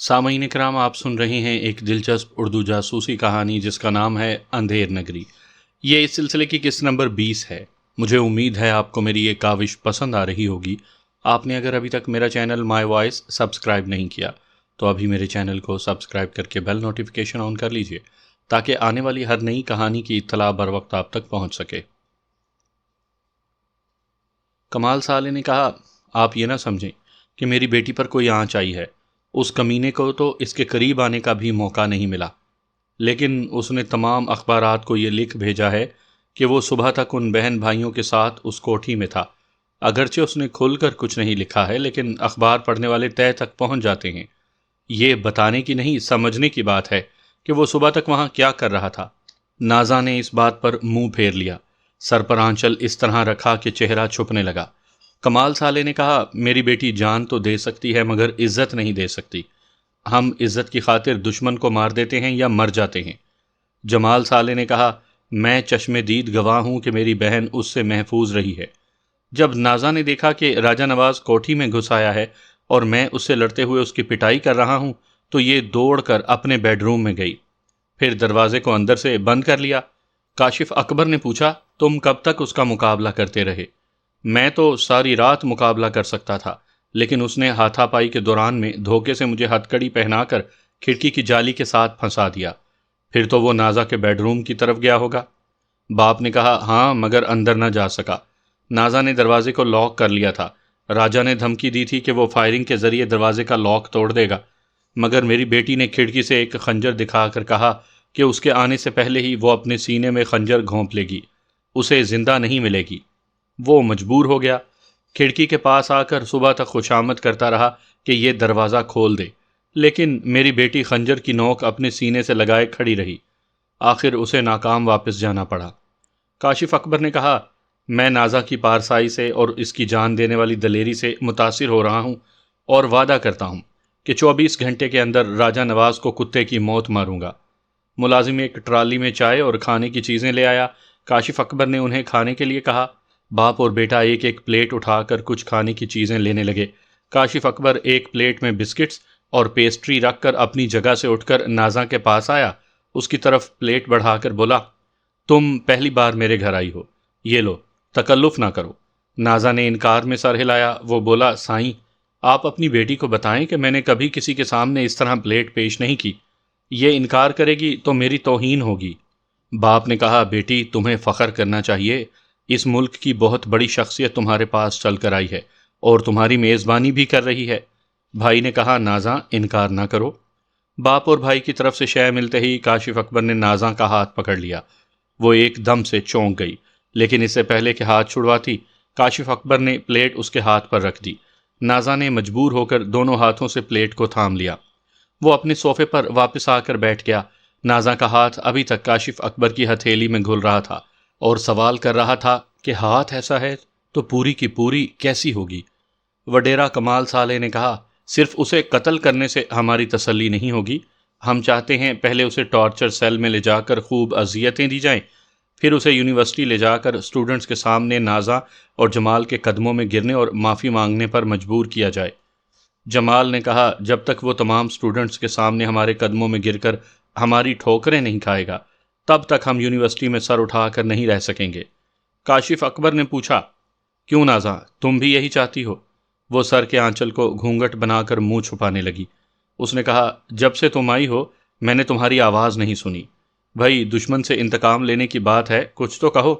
سامعین کرام، آپ سن رہے ہیں ایک دلچسپ اردو جاسوسی کہانی جس کا نام ہے اندھیر نگری۔ یہ اس سلسلے کی قسط نمبر 20 ہے۔ مجھے امید ہے آپ کو میری یہ کاوش پسند آ رہی ہوگی۔ آپ نے اگر ابھی تک میرا چینل مائی وائس سبسکرائب نہیں کیا تو ابھی میرے چینل کو سبسکرائب کر کے بیل نوٹیفیکیشن آن کر لیجئے تاکہ آنے والی ہر نئی کہانی کی اطلاع بر وقت آپ تک پہنچ سکے۔ کمال سالے نے کہا، آپ یہ نہ سمجھیں کہ میری بیٹی پر کوئی آنچ آئی ہے۔ اس کمینے کو تو اس کے قریب آنے کا بھی موقع نہیں ملا، لیکن اس نے تمام اخبارات کو یہ لکھ بھیجا ہے کہ وہ صبح تک ان بہن بھائیوں کے ساتھ اس کوٹھی میں تھا۔ اگرچہ اس نے کھل کر کچھ نہیں لکھا ہے، لیکن اخبار پڑھنے والے تہہ تک پہنچ جاتے ہیں۔ یہ بتانے کی نہیں، سمجھنے کی بات ہے کہ وہ صبح تک وہاں کیا کر رہا تھا۔ نازا نے اس بات پر منہ پھیر لیا، سر پر آنچل اس طرح رکھا کہ چہرہ چھپنے لگا۔ کمال سالے نے کہا، میری بیٹی جان تو دے سکتی ہے مگر عزت نہیں دے سکتی۔ ہم عزت کی خاطر دشمن کو مار دیتے ہیں یا مر جاتے ہیں۔ جمال سالے نے کہا، میں چشم دید گواہ ہوں کہ میری بہن اس سے محفوظ رہی ہے۔ جب نازا نے دیکھا کہ راجہ نواز کوٹھی میں گھس آیا ہے اور میں اس سے لڑتے ہوئے اس کی پٹائی کر رہا ہوں تو یہ دوڑ کر اپنے بیڈ روم میں گئی، پھر دروازے کو اندر سے بند کر لیا۔ کاشف اکبر نے پوچھا، تم کب تک اس کا مقابلہ کرتے رہے؟ میں تو ساری رات مقابلہ کر سکتا تھا، لیکن اس نے ہاتھا پائی کے دوران میں دھوکے سے مجھے ہتھ کڑی پہنا کر کھڑکی کی جالی کے ساتھ پھنسا دیا۔ پھر تو وہ نازا کے بیڈ روم کی طرف گیا ہوگا۔ باپ نے کہا، ہاں مگر اندر نہ جا سکا۔ نازا نے دروازے کو لاک کر لیا تھا۔ راجہ نے دھمکی دی تھی کہ وہ فائرنگ کے ذریعے دروازے کا لاک توڑ دے گا، مگر میری بیٹی نے کھڑکی سے ایک خنجر دکھا کر کہا کہ اس کے آنے سے پہلے ہی وہ اپنے سینے میں خنجر گھونپ لے گی، اسے زندہ نہیں ملے گی۔ وہ مجبور ہو گیا، کھڑکی کے پاس آ کر صبح تک خوشامد کرتا رہا کہ یہ دروازہ کھول دے، لیکن میری بیٹی خنجر کی نوک اپنے سینے سے لگائے کھڑی رہی۔ آخر اسے ناکام واپس جانا پڑا۔ کاشف اکبر نے کہا، میں نازا کی پارسائی سے اور اس کی جان دینے والی دلیری سے متاثر ہو رہا ہوں اور وعدہ کرتا ہوں کہ 24 گھنٹے کے اندر راجہ نواز کو کتے کی موت ماروں گا۔ ملازم ایک ٹرالی میں چائے اور کھانے کی چیزیں لے آیا۔ کاشف اکبر نے انہیں کھانے کے لیے کہا۔ باپ اور بیٹا ایک ایک پلیٹ اٹھا کر کچھ کھانے کی چیزیں لینے لگے۔ کاشف اکبر ایک پلیٹ میں بسکٹس اور پیسٹری رکھ کر اپنی جگہ سے اٹھ کر نازا کے پاس آیا، اس کی طرف پلیٹ بڑھا کر بولا، تم پہلی بار میرے گھر آئی ہو، یہ لو، تکلف نہ کرو۔ نازا نے انکار میں سر ہلایا۔ وہ بولا، سائیں، آپ اپنی بیٹی کو بتائیں کہ میں نے کبھی کسی کے سامنے اس طرح پلیٹ پیش نہیں کی۔ یہ انکار کرے گی تو میری توہین ہوگی۔ باپ نے کہا، بیٹی تمہیں فخر کرنا چاہیے، اس ملک کی بہت بڑی شخصیت تمہارے پاس چل کر آئی ہے اور تمہاری میزبانی بھی کر رہی ہے۔ بھائی نے کہا، نازا انکار نہ کرو۔ باپ اور بھائی کی طرف سے شے ملتے ہی کاشف اکبر نے نازا کا ہاتھ پکڑ لیا۔ وہ ایک دم سے چونک گئی، لیکن اس سے پہلے کہ ہاتھ چھڑواتی، کاشف اکبر نے پلیٹ اس کے ہاتھ پر رکھ دی۔ نازا نے مجبور ہو کر دونوں ہاتھوں سے پلیٹ کو تھام لیا۔ وہ اپنے صوفے پر واپس آ کر بیٹھ گیا۔ نازا کا ہاتھ ابھی تک کاشف اکبر کی ہتھیلی میں گھل رہا تھا اور سوال کر رہا تھا کہ ہاتھ ایسا ہے تو پوری کی پوری کیسی ہوگی؟ وڈیرا کمال سالے نے کہا، صرف اسے قتل کرنے سے ہماری تسلی نہیں ہوگی، ہم چاہتے ہیں پہلے اسے ٹارچر سیل میں لے جا کر خوب اذیتیں دی جائیں، پھر اسے یونیورسٹی لے جا کر اسٹوڈنٹس کے سامنے نازا اور جمال کے قدموں میں گرنے اور معافی مانگنے پر مجبور کیا جائے۔ جمال نے کہا، جب تک وہ تمام اسٹوڈنٹس کے سامنے ہمارے قدموں میں گر کر ہماری ٹھوکریں نہیں کھائے گا، تب تک ہم یونیورسٹی میں سر اٹھا کر نہیں رہ سکیں گے۔ کاشف اکبر نے پوچھا، کیوں نازا، تم بھی یہی چاہتی ہو؟ وہ سر کے آنچل کو گھونگھٹ بنا کر منہ چھپانے لگی۔ اس نے کہا، جب سے تم آئی ہو میں نے تمہاری آواز نہیں سنی۔ بھائی، دشمن سے انتقام لینے کی بات ہے، کچھ تو کہو۔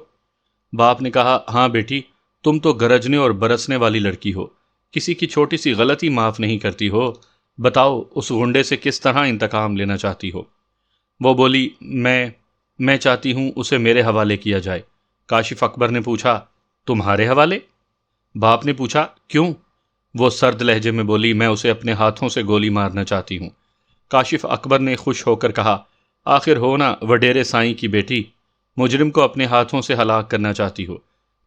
باپ نے کہا، ہاں بیٹی، تم تو گرجنے اور برسنے والی لڑکی ہو، کسی کی چھوٹی سی غلطی معاف نہیں کرتی ہو۔ بتاؤ، اس غنڈے سے کس طرح انتقام لینا چاہتی ہو؟ وہ بولی، میں چاہتی ہوں اسے میرے حوالے کیا جائے۔ کاشف اکبر نے پوچھا، تمہارے حوالے؟ باپ نے پوچھا، کیوں؟ وہ سرد لہجے میں بولی، میں اسے اپنے ہاتھوں سے گولی مارنا چاہتی ہوں۔ کاشف اکبر نے خوش ہو کر کہا، آخر ہو نا وڈیرے سائیں کی بیٹی، مجرم کو اپنے ہاتھوں سے ہلاک کرنا چاہتی ہو۔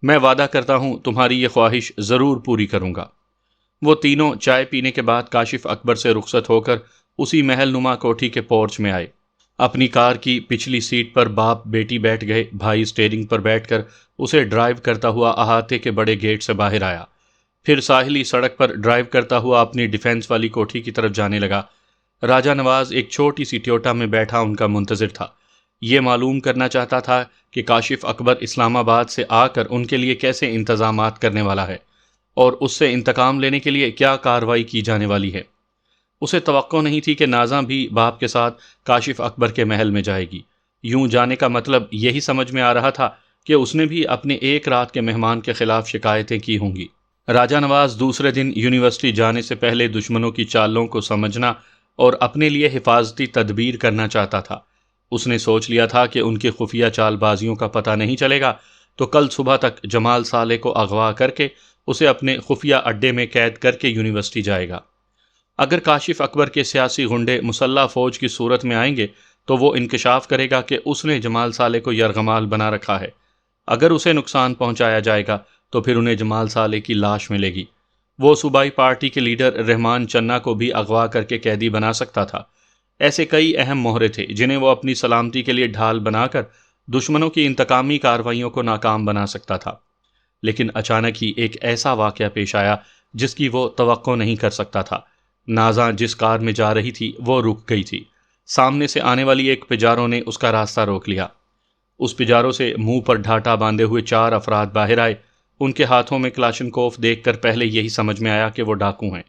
میں وعدہ کرتا ہوں تمہاری یہ خواہش ضرور پوری کروں گا۔ وہ تینوں چائے پینے کے بعد کاشف اکبر سے رخصت ہو کر اسی محل نما کوٹھی کے پورچ میں آئے۔ اپنی کار کی پچھلی سیٹ پر باپ بیٹی بیٹھ گئے۔ بھائی اسٹیئرنگ پر بیٹھ کر اسے ڈرائیو کرتا ہوا احاطے کے بڑے گیٹ سے باہر آیا، پھر ساحلی سڑک پر ڈرائیو کرتا ہوا اپنی ڈیفینس والی کوٹھی کی طرف جانے لگا۔ راجہ نواز ایک چھوٹی سی ٹیوٹا میں بیٹھا ان کا منتظر تھا۔ یہ معلوم کرنا چاہتا تھا کہ کاشف اکبر اسلام آباد سے آ کر ان کے لیے کیسے انتظامات کرنے والا ہے اور اس سے انتقام لینے کے لیے کیا کارروائی کی جانے والی ہے۔ اسے توقع نہیں تھی کہ نازاں بھی باپ کے ساتھ کاشف اکبر کے محل میں جائے گی۔ یوں جانے کا مطلب یہی سمجھ میں آ رہا تھا کہ اس نے بھی اپنے ایک رات کے مہمان کے خلاف شکایتیں کی ہوں گی۔ راجہ نواز دوسرے دن یونیورسٹی جانے سے پہلے دشمنوں کی چالوں کو سمجھنا اور اپنے لیے حفاظتی تدبیر کرنا چاہتا تھا۔ اس نے سوچ لیا تھا کہ ان کی خفیہ چال بازیوں کا پتہ نہیں چلے گا تو کل صبح تک جمال صالح کو اغوا کر کے اسے اپنے خفیہ اڈے میں قید کر کے یونیورسٹی جائے گا۔ اگر کاشف اکبر کے سیاسی غنڈے مسلح فوج کی صورت میں آئیں گے تو وہ انکشاف کرے گا کہ اس نے جمال صالح کو یرغمال بنا رکھا ہے۔ اگر اسے نقصان پہنچایا جائے گا تو پھر انہیں جمال صالح کی لاش ملے گی۔ وہ صوبائی پارٹی کے لیڈر رحمان چنّا کو بھی اغوا کر کے قیدی بنا سکتا تھا۔ ایسے کئی اہم مہرے تھے جنہیں وہ اپنی سلامتی کے لیے ڈھال بنا کر دشمنوں کی انتقامی کارروائیوں کو ناکام بنا سکتا تھا۔ لیکن اچانک ہی ایک ایسا واقعہ پیش آیا جس کی وہ توقع نہیں کر سکتا تھا۔ نازاں جس کار میں جا رہی تھی وہ رک گئی تھی۔ سامنے سے آنے والی ایک پجارو نے اس کا راستہ روک لیا۔ اس پجارو سے منہ پر ڈھاٹا باندھے ہوئے 4 افراد باہر آئے۔ ان کے ہاتھوں میں کلاشنکوف دیکھ کر پہلے یہی سمجھ میں آیا کہ وہ ڈاکو ہیں۔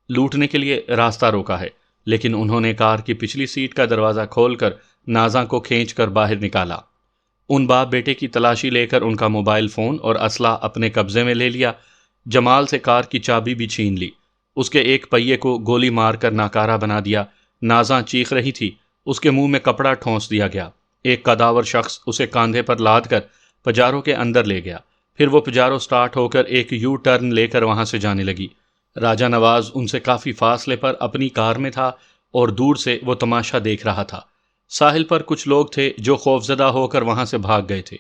لوٹنے کے لیے راستہ روکا ہے، لیکن انہوں نے کار کی پچھلی سیٹ کا دروازہ کھول کر نازاں کو کھینچ کر باہر نکالا۔ ان باپ بیٹے کی تلاشی لے کر ان کا موبائل فون اور اسلحہ اپنے قبضے میں لے لیا۔ جمال سے کار کی چابی بھی چھین لی۔ اس کے ایک پہیے کو گولی مار کر ناکارہ بنا دیا۔ نازاں چیخ رہی تھی، اس کے منہ میں کپڑا ٹھونس دیا گیا۔ ایک قداور شخص اسے کاندھے پر لاد کر پجارو کے اندر لے گیا۔ پھر وہ پجارو سٹارٹ ہو کر ایک یو ٹرن لے کر وہاں سے جانے لگی۔ راجہ نواز ان سے کافی فاصلے پر اپنی کار میں تھا اور دور سے وہ تماشا دیکھ رہا تھا۔ ساحل پر کچھ لوگ تھے جو خوفزدہ ہو کر وہاں سے بھاگ گئے تھے۔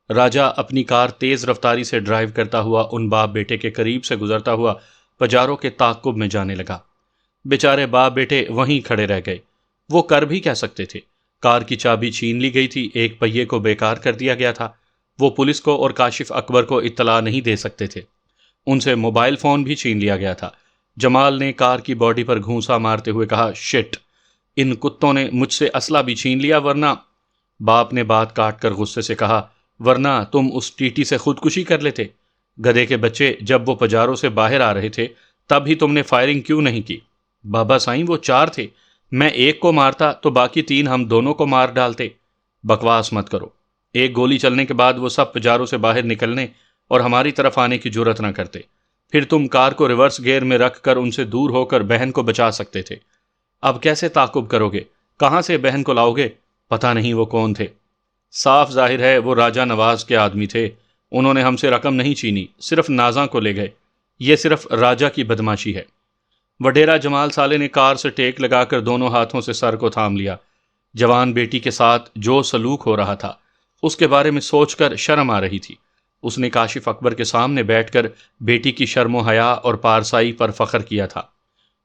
راجہ اپنی کار تیز رفتاری سے ڈرائیو کرتا ہوا ان باپ بیٹے کے قریب سے گزرتا ہوا پجارو کے تعاقب میں جانے لگا۔ بیچارے باپ بیٹے وہیں کھڑے رہ گئے۔ وہ کر بھی کیا سکتے تھے؟ کار کی چابی چھین لی گئی تھی، ایک پہیے کو بیکار کر دیا گیا تھا۔ وہ پولیس کو اور کاشف اکبر کو اطلاع نہیں دے سکتے تھے۔ ان سے موبائل فون بھی چھین لیا گیا تھا۔ جمال نے کار کی باڈی پر گھونسا مارتے ہوئے کہا، شٹ، ان کتوں نے مجھ سے اسلحہ بھی چھین لیا، ورنہ… باپ نے بات کاٹ کر غصے سے کہا، ورنہ تم اس ٹیٹی سے خودکشی کر لیتے۔ گدھے کے بچے، جب وہ پجاروں سے باہر آ رہے تھے تب ہی تم نے فائرنگ کیوں نہیں کی؟ بابا سائیں، وہ 4 تھے، میں ایک کو مارتا تو باقی 3 ہم دونوں کو مار ڈالتے۔ بکواس مت کرو۔ ایک گولی چلنے کے بعد وہ سب پجاروں سے باہر نکلنے اور ہماری طرف آنے کی جرات نہ کرتے۔ پھر تم کار کو ریورس گیئر میں رکھ کر ان سے دور ہو کر بہن کو بچا سکتے تھے۔ اب کیسے تعاقب کرو گے؟ کہاں سے بہن کو لاؤ گے؟ پتہ نہیں وہ کون تھے۔ صاف ظاہر ہے وہ راجہ نواز کے آدمی تھے۔ انہوں نے ہم سے رقم نہیں چھینی، صرف نازاں کو لے گئے۔ یہ صرف راجہ کی بدماشی ہے۔ وڈیرا جمال صالح نے کار سے ٹیک لگا کر دونوں ہاتھوں سے سر کو تھام لیا۔ جوان بیٹی کے ساتھ جو سلوک ہو رہا تھا اس کے بارے میں سوچ کر شرم آ رہی تھی۔ اس نے کاشف اکبر کے سامنے بیٹھ کر بیٹی کی شرم و حیا اور پارسائی پر فخر کیا تھا،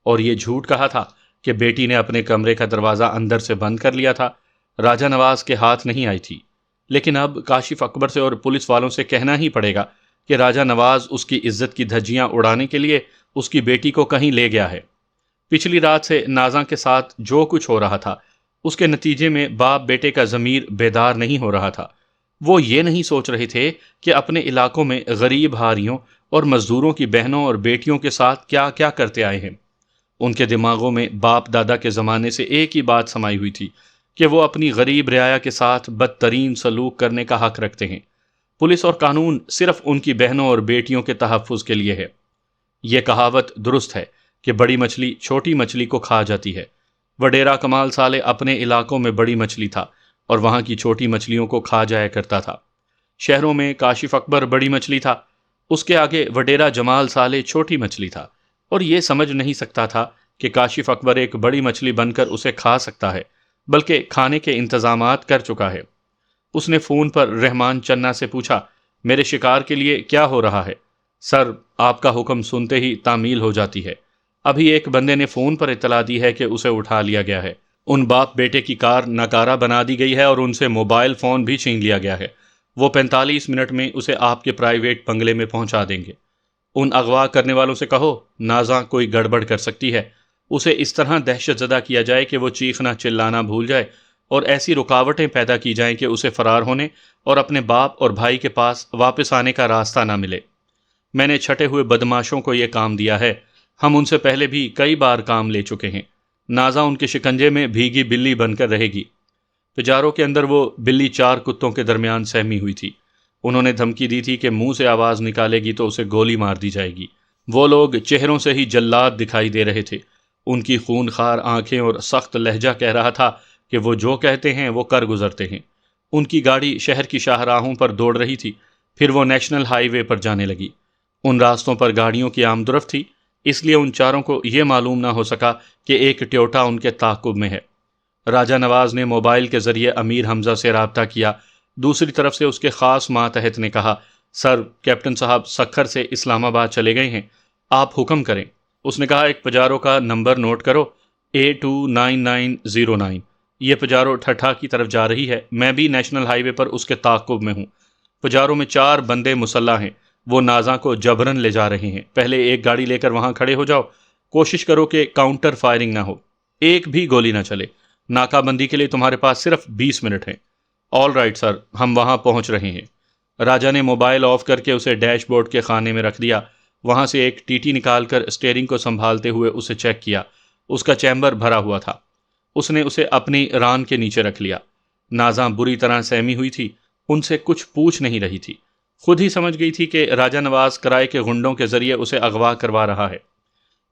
اور یہ جھوٹ کہا تھا کہ بیٹی نے اپنے کمرے کا دروازہ اندر سے بند کر لیا تھا۔ راجہ نواز کے ہاتھ نہیں آئی تھی، لیکن اب کاشف اکبر سے اور پولیس والوں سے کہنا ہی پڑے گا کہ راجہ نواز اس کی عزت کی دھجیاں اڑانے کے لیے اس کی بیٹی کو کہیں لے گیا ہے۔ پچھلی رات سے نازاں کے ساتھ جو کچھ ہو رہا تھا اس کے نتیجے میں باپ بیٹے کا ضمیر بیدار نہیں ہو رہا تھا۔ وہ یہ نہیں سوچ رہے تھے کہ اپنے علاقوں میں غریب ہاریوں اور مزدوروں کی بہنوں اور بیٹیوں کے ساتھ کیا کیا کرتے آئے ہیں۔ ان کے دماغوں میں باپ دادا کے زمانے سے ایک ہی بات سمائی ہوئی تھی کہ وہ اپنی غریب رعایا کے ساتھ بدترین سلوک کرنے کا حق رکھتے ہیں۔ پولیس اور قانون صرف ان کی بہنوں اور بیٹیوں کے تحفظ کے لیے ہے۔ یہ کہاوت درست ہے کہ بڑی مچھلی چھوٹی مچھلی کو کھا جاتی ہے۔ وڈیرا کمال صالح اپنے علاقوں میں بڑی مچھلی تھا اور وہاں کی چھوٹی مچھلیوں کو کھا جایا کرتا تھا۔ شہروں میں کاشف اکبر بڑی مچھلی تھا، اس کے آگے وڈیرا جمال صالح چھوٹی مچھلی تھا، اور یہ سمجھ نہیں سکتا تھا کہ کاشف اکبر ایک بڑی مچھلی بن کر اسے کھا سکتا ہے، بلکہ کھانے کے انتظامات کر چکا ہے۔ اس نے فون پر رحمان چنّا سے پوچھا، میرے شکار کے لیے کیا ہو رہا ہے؟ سر، آپ کا حکم سنتے ہی تعمیل ہو جاتی ہے۔ ابھی ایک بندے نے فون پر اطلاع دی ہے کہ اسے اٹھا لیا گیا ہے۔ ان باپ بیٹے کی کار ناکارہ بنا دی گئی ہے اور ان سے موبائل فون بھی چھین لیا گیا ہے۔ وہ 45 منٹ میں اسے آپ کے پرائیویٹ بنگلے میں پہنچا دیں گے۔ ان اغوا کرنے والوں سے کہو نازاں کوئی گڑبڑ کر سکتی ہے، اسے اس طرح دہشت زدہ کیا جائے کہ وہ چیخنا چلانا بھول جائے اور ایسی رکاوٹیں پیدا کی جائیں کہ اسے فرار ہونے اور اپنے باپ اور بھائی کے پاس واپس آنے کا راستہ نہ ملے۔ میں نے چھٹے ہوئے بدماشوں کو یہ کام دیا ہے، ہم ان سے پہلے بھی کئی بار کام لے چکے ہیں، نازا ان کے شکنجے میں بھیگی بلی بن کر رہے گی۔ پجاروں کے اندر وہ بلی 4 کتوں کے درمیان سہمی ہوئی تھی۔ انہوں نے دھمکی دی تھی کہ منہ سے آواز نکالے گی تو اسے گولی مار دی جائے گی۔ وہ لوگ چہروں سے ہی جلاد دکھائی دے رہے تھے، ان کی خونخوار آنکھیں اور سخت لہجہ کہہ رہا تھا کہ وہ جو کہتے ہیں وہ کر گزرتے ہیں۔ ان کی گاڑی شہر کی شاہراہوں پر دوڑ رہی تھی، پھر وہ نیشنل ہائی وے پر جانے لگی۔ ان راستوں پر گاڑیوں کی آمدرفت تھی، اس لیے ان چاروں کو یہ معلوم نہ ہو سکا کہ ایک ٹیوٹا ان کے تعاقب میں ہے۔ راجہ نواز نے موبائل کے ذریعے امیر حمزہ سے رابطہ کیا۔ دوسری طرف سے اس کے خاص ماتحت نے کہا، سر، کیپٹن صاحب سکھر سے اسلام آباد چلے گئے ہیں، آپ حکم کریں۔ اس نے کہا، ایک پجارو کا نمبر نوٹ کرو، A29909۔ یہ پجارو ٹھٹھا کی طرف جا رہی ہے، میں بھی نیشنل ہائی وے پر اس کے تعاقب میں ہوں۔ پجارو میں 4 بندے مسلح ہیں، وہ نازاں کو جبرن لے جا رہے ہیں۔ پہلے ایک گاڑی لے کر وہاں کھڑے ہو جاؤ، کوشش کرو کہ کاؤنٹر فائرنگ نہ ہو، ایک بھی گولی نہ چلے۔ ناکہ بندی کے لیے تمہارے پاس صرف 20 منٹ ہیں۔ آل رائٹ سر، ہم وہاں پہنچ رہے ہیں۔ راجہ نے موبائل آف کر کے اسے ڈیش بورڈ کے خانے میں رکھ دیا۔ وہاں سے ایک ٹی نکال کر اسٹیئرنگ کو سنبھالتے ہوئے اسے چیک کیا۔ اس کا چیمبر بھرا ہوا تھا۔ اس نے اسے اپنی ران کے نیچے رکھ لیا۔ نازاں بری طرح سہمی ہوئی تھی، ان سے کچھ پوچھ نہیں رہی تھی۔ خود ہی سمجھ گئی تھی کہ راجہ نواز کرائے کے غنڈوں کے ذریعے اسے اغوا کروا رہا ہے۔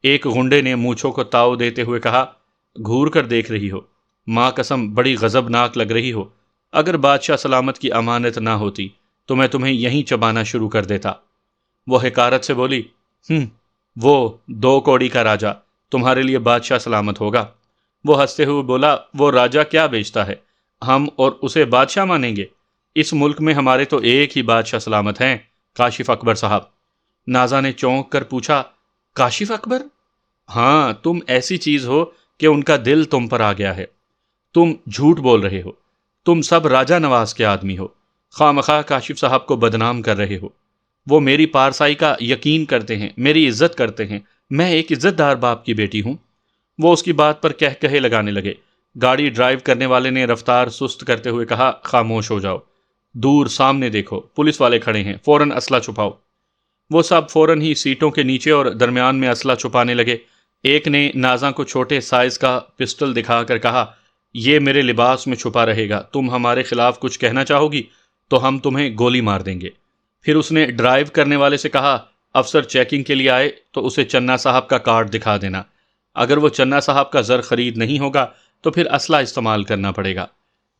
ایک غنڈے نے مونچھوں کو تاؤ دیتے ہوئے کہا، گھور کر دیکھ رہی ہو، ماں قسم بڑی غضبناک لگ رہی ہو۔ اگر بادشاہ سلامت کی امانت نہ ہوتی تو میں تمہیں یہیں چبانا شروع کر دیتا۔ وہ حقارت سے بولی، وہ 2 کوڑی کا راجہ تمہارے لیے بادشاہ سلامت ہوگا۔ وہ ہنستے ہوئے بولا، وہ راجہ کیا بیچتا ہے، ہم اور اسے بادشاہ مانیں گے؟ اس ملک میں ہمارے تو ایک ہی بادشاہ سلامت ہیں، کاشف اکبر صاحب۔ نازا نے چونک کر پوچھا، کاشف اکبر؟ ہاں، تم ایسی چیز ہو کہ ان کا دل تم پر آ گیا ہے۔ تم جھوٹ بول رہے ہو، تم سب راجہ نواز کے آدمی ہو، خواہ مخواہ کاشف صاحب کو بدنام کر رہے ہو۔ وہ میری پارسائی کا یقین کرتے ہیں، میری عزت کرتے ہیں، میں ایک عزت دار باپ کی بیٹی ہوں۔ وہ اس کی بات پر کہے لگانے لگے۔ گاڑی ڈرائیو کرنے والے نے رفتار سست کرتے ہوئے کہا، خاموش ہو جاؤ، دور سامنے دیکھو، پولیس والے کھڑے ہیں، فوراً اسلحہ چھپاؤ۔ وہ سب فوراً ہی سیٹوں کے نیچے اور درمیان میں اسلحہ چھپانے لگے۔ ایک نے نازاں کو چھوٹے سائز کا پسٹل دکھا کر کہا، یہ میرے لباس میں چھپا رہے گا، تم ہمارے خلاف کچھ کہنا چاہو گی تو ہم تمہیں گولی مار دیں گے۔ پھر اس نے ڈرائیو کرنے والے سے کہا، افسر چیکنگ کے لیے آئے تو اسے چنا صاحب کا کارڈ دکھا دینا، اگر وہ چنا صاحب کا زر خرید نہیں ہوگا تو پھر اسلحہ استعمال کرنا پڑے گا۔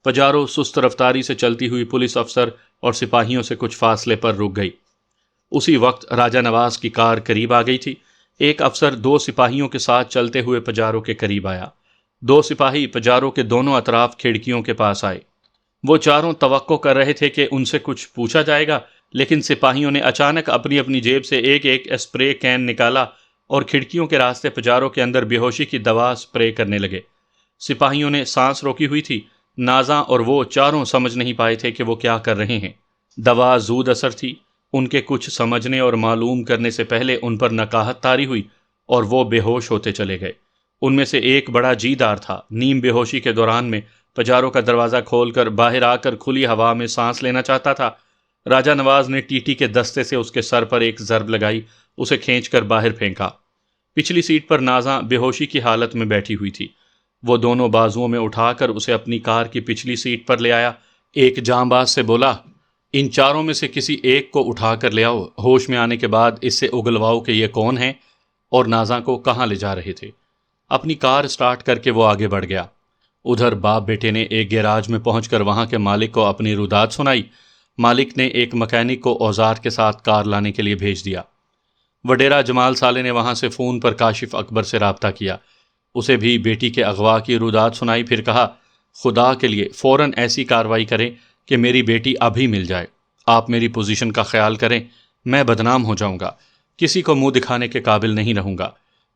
پجارو سست رفتاری سے چلتی ہوئی پولیس افسر اور سپاہیوں سے کچھ فاصلے پر رک گئی۔ اسی وقت راجہ نواز کی کار قریب آ گئی تھی۔ ایک افسر 2 سپاہیوں کے ساتھ چلتے ہوئے پجارو کے قریب آیا۔ 2 سپاہی پجارو کے دونوں اطراف کھڑکیوں کے پاس آئے۔ وہ چاروں توقع کر رہے تھے کہ ان سے کچھ پوچھا جائے گا، لیکن سپاہیوں نے اچانک اپنی اپنی جیب سے ایک اسپرے کین نکالا اور کھڑکیوں کے راستے پجارو کے اندر بے ہوشی کی دوا اسپرے کرنے لگے۔ سپاہیوں نے سانس روکی ہوئی تھی۔ نازاں اور وہ چاروں سمجھ نہیں پائے تھے کہ وہ کیا کر رہے ہیں۔ دوا زود اثر تھی، ان کے کچھ سمجھنے اور معلوم کرنے سے پہلے ان پر نکاہت طاری ہوئی اور وہ بے ہوش ہوتے چلے گئے۔ ان میں سے ایک بڑا جی دار تھا۔ نیم بے ہوشی کے دوران میں پجارو کا دروازہ کھول کر باہر آ کر کھلی ہوا میں سانس لینا چاہتا تھا۔ راجہ نواز نے ٹی کے دستے سے اس کے سر پر ایک ضرب لگائی، اسے کھینچ کر باہر پھینکا۔ پچھلی سیٹ پر نازاں بے ہوشی کی حالت میں بیٹھی ہوئی تھی۔ وہ دونوں بازوؤں میں اٹھا کر اسے اپنی کار کی پچھلی سیٹ پر لے آیا۔ ایک جاں باز سے بولا، ان چاروں میں سے کسی ایک کو اٹھا کر لے آؤ، ہوش میں آنے کے بعد اس سے اگلواؤ کہ یہ کون ہیں اور نازاں کو کہاں لے جا رہے تھے۔ اپنی کار سٹارٹ کر کے وہ آگے بڑھ گیا۔ ادھر باپ بیٹے نے ایک گیراج میں پہنچ کر وہاں کے مالک کو اپنی روداد سنائی۔ مالک نے ایک مکینک کو اوزار کے ساتھ کار لانے کے لیے بھیج دیا۔ وڈیرا جمال سالے نے وہاں سے فون پر کاشف اکبر سے رابطہ کیا، اسے بھی بیٹی کے اغوا کی روداد سنائی، پھر کہا، خدا کے لیے فوراً ایسی کاروائی کریں کہ میری بیٹی ابھی مل جائے۔ آپ میری پوزیشن کا خیال کریں، میں بدنام ہو جاؤں گا، کسی کو منہ دکھانے کے قابل نہیں رہوں گا۔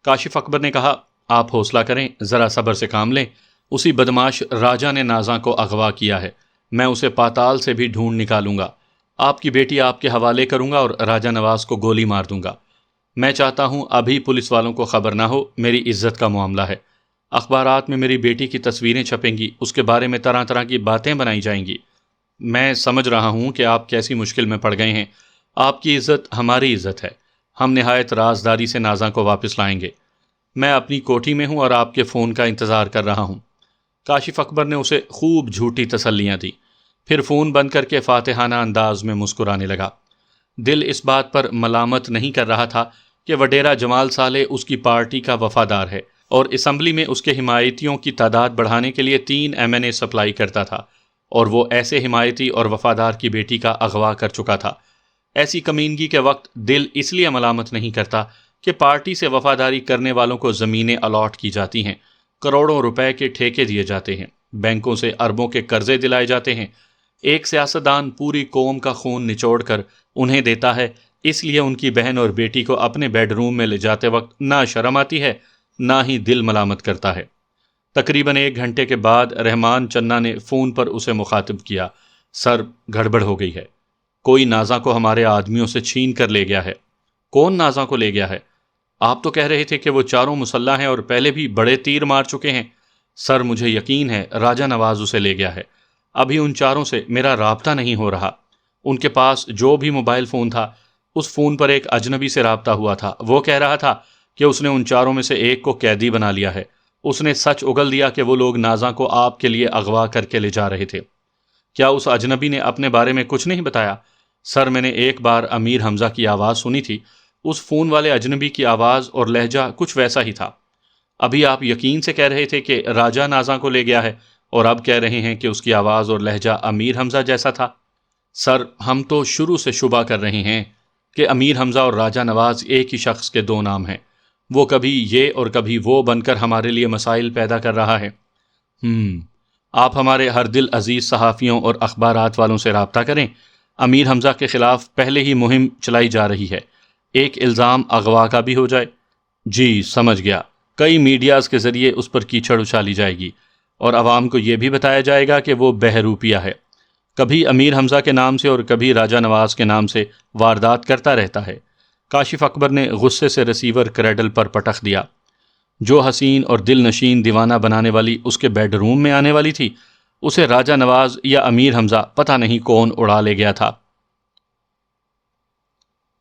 کاشف اکبر نے کہا، آپ حوصلہ کریں، ذرا صبر سے کام لیں۔ اسی بدماش راجہ نے نازاں کو اغوا کیا ہے، میں اسے پاتال سے بھی ڈھونڈ نکالوں گا۔ آپ کی بیٹی آپ کے حوالے کروں گا اور راجہ نواز کو گولی مار دوں گا۔ میں چاہتا ہوں ابھی پولیس والوں کو خبر نہ ہو، میری عزت کا معاملہ ہے۔ اخبارات میں میری بیٹی کی تصویریں چھپیں گی، اس کے بارے میں طرح طرح کی باتیں بنائی جائیں گی۔ میں سمجھ رہا ہوں کہ آپ کیسی مشکل میں پڑ گئے ہیں۔ آپ کی عزت ہماری عزت ہے۔ ہم نہایت رازداری سے نازاں کو واپس لائیں گے۔ میں اپنی کوٹھی میں ہوں اور آپ کے فون کا انتظار کر رہا ہوں۔ کاشف اکبر نے اسے خوب جھوٹی تسلیاں دی، پھر فون بند کر کے فاتحانہ انداز میں مسکرانے لگا۔ دل اس بات پر ملامت نہیں کر رہا تھا کہ وڈیرا جمال صالح اس کی پارٹی کا وفادار ہے اور اسمبلی میں اس کے حمایتیوں کی تعداد بڑھانے کے لیے 3 MNA سپلائی کرتا تھا، اور وہ ایسے حمایتی اور وفادار کی بیٹی کا اغوا کر چکا تھا۔ ایسی کمینگی کے وقت دل اس لیے ملامت نہیں کرتا کہ پارٹی سے وفاداری کرنے والوں کو زمینیں الاٹ کی جاتی ہیں، کروڑوں روپے کے ٹھیکے دیے جاتے ہیں، بینکوں سے اربوں کے قرضے دلائے جاتے ہیں۔ ایک سیاستدان پوری قوم کا خون نچوڑ کر انہیں دیتا ہے، اس لیے ان کی بہن اور بیٹی کو اپنے بیڈ روم میں لے جاتے وقت نہ شرم آتی ہے، نہ ہی دل ملامت کرتا ہے۔ تقریباً 1 گھنٹے کے بعد رحمان چنّا نے فون پر اسے مخاطب کیا۔ سر، گڑبڑ ہو گئی ہے۔ کوئی نازاں کو ہمارے آدمیوں سے چھین کر لے گیا ہے۔ کون نازاں کو لے گیا ہے؟ آپ تو کہہ رہے تھے کہ وہ چاروں مسلح ہیں اور پہلے بھی بڑے تیر مار چکے ہیں۔ سر، مجھے یقین ہے راجہ نواز اسے لے گیا ہے۔ ابھی ان چاروں سے میرا رابطہ نہیں ہو رہا۔ ان کے پاس جو بھی موبائل فون تھا، اس فون پر ایک اجنبی سے رابطہ ہوا تھا۔ وہ کہہ رہا تھا کہ اس نے ان چاروں میں سے ایک کو قیدی بنا لیا ہے۔ اس نے سچ اگل دیا کہ وہ لوگ نازاں کو آپ کے لیے اغوا کر کے لے جا رہے تھے۔ کیا اس اجنبی نے اپنے بارے میں کچھ نہیں بتایا؟ سر، میں نے ایک بار امیر حمزہ کی آواز سنی تھی۔ اس فون والے اجنبی کی آواز اور لہجہ کچھ ویسا ہی تھا۔ ابھی آپ یقین سے کہہ رہے تھے کہ راجہ نازاں کو لے گیا ہے، اور اب کہہ رہے ہیں کہ اس کی آواز اور لہجہ امیر حمزہ جیسا تھا۔ سر، ہم تو شروع سے شبہ کر رہے ہیں کہ امیر حمزہ اور راجہ نواز ایک ہی شخص کے 2 نام ہیں۔ وہ کبھی یہ اور کبھی وہ بن کر ہمارے لیے مسائل پیدا کر رہا ہے۔ آپ ہمارے ہر دل عزیز صحافیوں اور اخبارات والوں سے رابطہ کریں۔ امیر حمزہ کے خلاف پہلے ہی مہم چلائی جا رہی ہے، ایک الزام اغوا کا بھی ہو جائے۔ جی سمجھ گیا۔ کئی میڈیاز کے ذریعے اس پر کیچڑ اچھالی جائے گی اور عوام کو یہ بھی بتایا جائے گا کہ وہ بہروپیہ ہے، کبھی امیر حمزہ کے نام سے اور کبھی راجہ نواز کے نام سے واردات کرتا رہتا ہے۔ کاشف اکبر نے غصے سے ریسیور کریڈل پر پٹخ دیا۔ جو حسین اور دل نشین دیوانہ بنانے والی اس کے بیڈ روم میں آنے والی تھی، اسے راجہ نواز یا امیر حمزہ پتہ نہیں کون اڑا لے گیا تھا۔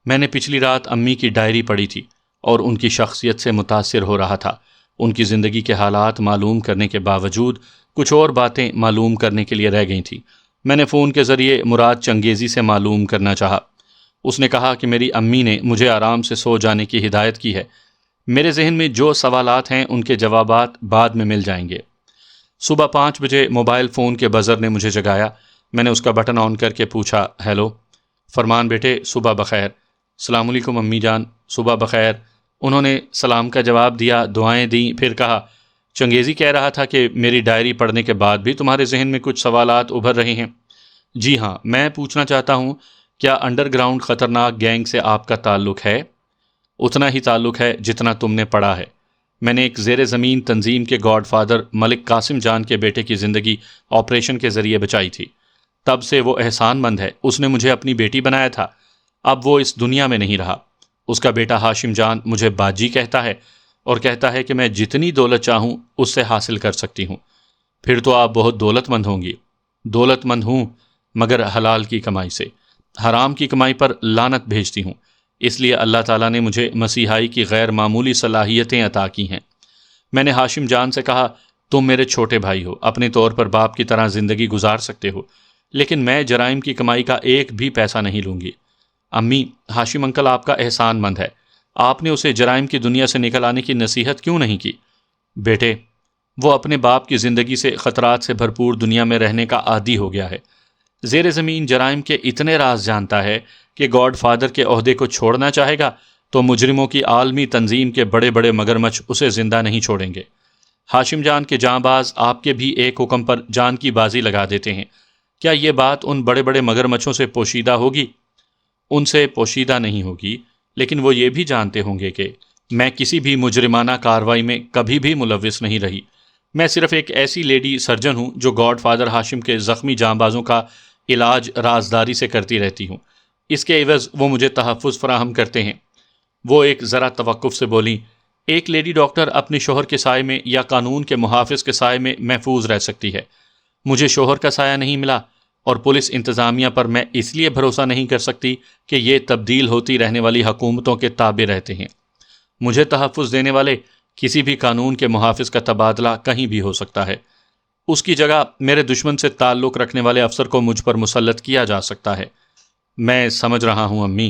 میں نے پچھلی رات امی کی ڈائری پڑھی تھی اور ان کی شخصیت سے متاثر ہو رہا تھا۔ ان کی زندگی کے حالات معلوم کرنے کے باوجود کچھ اور باتیں معلوم کرنے کے لیے رہ گئی تھیں۔ میں نے فون کے ذریعے مراد چنگیزی سے معلوم کرنا چاہا۔ اس نے کہا کہ میری امی نے مجھے آرام سے سو جانے کی ہدایت کی ہے۔ میرے ذہن میں جو سوالات ہیں ان کے جوابات بعد میں مل جائیں گے۔ صبح 5 بجے موبائل فون کے بزر نے مجھے جگایا۔ میں نے اس کا بٹن آن کر کے پوچھا، ہیلو؟ فرمان بیٹے، صبح بخیر۔ السلام علیکم امی جان۔ صبح بخیر۔ انہوں نے سلام کا جواب دیا، دعائیں دیں، پھر کہا، چنگیزی کہہ رہا تھا کہ میری ڈائری پڑھنے کے بعد بھی تمہارے ذہن میں کچھ سوالات ابھر رہے ہیں۔ جی ہاں، میں پوچھنا چاہتا ہوں، کیا انڈر گراؤنڈ خطرناک گینگ سے آپ کا تعلق ہے؟ اتنا ہی تعلق ہے جتنا تم نے پڑھا ہے۔ میں نے ایک زیر زمین تنظیم کے گاڈ فادر ملک قاسم جان کے بیٹے کی زندگی آپریشن کے ذریعے بچائی تھی۔ تب سے وہ احسان مند ہے۔ اس نے مجھے اپنی بیٹی بنایا تھا۔ اب وہ اس دنیا میں نہیں رہا۔ اس کا بیٹا ہاشم جان مجھے باجی کہتا ہے اور کہتا ہے کہ میں جتنی دولت چاہوں اس سے حاصل کر سکتی ہوں۔ پھر تو آپ بہت دولت مند ہوں گی۔ دولت مند ہوں، مگر حلال کی کمائی سے۔ حرام کی کمائی پر لعنت بھیجتی ہوں۔ اس لیے اللہ تعالیٰ نے مجھے مسیحائی کی غیر معمولی صلاحیتیں عطا کی ہیں۔ میں نے ہاشم جان سے کہا، تم میرے چھوٹے بھائی ہو، اپنے طور پر باپ کی طرح زندگی گزار سکتے ہو، لیکن میں جرائم کی کمائی کا ایک بھی پیسہ نہیں لوں گی۔ امی، ہاشم انکل آپ کا احسان مند ہے۔ آپ نے اسے جرائم کی دنیا سے نکل آنے کی نصیحت کیوں نہیں کی؟ بیٹے، وہ اپنے باپ کی زندگی سے خطرات سے بھرپور دنیا میں رہنے کا عادی ہو گیا ہے۔ زیر زمین جرائم کے اتنے راز جانتا ہے کہ گاڈ فادر کے عہدے کو چھوڑنا چاہے گا تو مجرموں کی عالمی تنظیم کے بڑے بڑے مگرمچھ اسے زندہ نہیں چھوڑیں گے۔ ہاشم جان کے جاں باز آپ کے بھی ایک حکم پر جان کی بازی لگا دیتے ہیں۔ کیا یہ بات ان بڑے بڑے مگرمچھوں سے پوشیدہ ہوگی؟ ان سے پوشیدہ نہیں ہوگی، لیکن وہ یہ بھی جانتے ہوں گے کہ میں کسی بھی مجرمانہ کارروائی میں کبھی بھی ملوث نہیں رہی۔ میں صرف ایک ایسی لیڈی سرجن ہوں جو گاڈ فادر ہاشم کے زخمی جاں بازوں کا علاج رازداری سے کرتی رہتی ہوں۔ اس کے عوض وہ مجھے تحفظ فراہم کرتے ہیں۔ وہ ایک ذرا توقف سے بولیں، ایک لیڈی ڈاکٹر اپنے شوہر کے سائے میں یا قانون کے محافظ کے سائے میں محفوظ رہ سکتی ہے، مجھے شوہر کا سایہ نہیں ملا، اور پولیس انتظامیہ پر میں اس لیے بھروسہ نہیں کر سکتی کہ یہ تبدیل ہوتی رہنے والی حکومتوں کے تابع رہتے ہیں۔ مجھے تحفظ دینے والے کسی بھی قانون کے محافظ کا تبادلہ کہیں بھی ہو سکتا ہے، اس کی جگہ میرے دشمن سے تعلق رکھنے والے افسر کو مجھ پر مسلط کیا جا سکتا ہے۔ میں سمجھ رہا ہوں امی،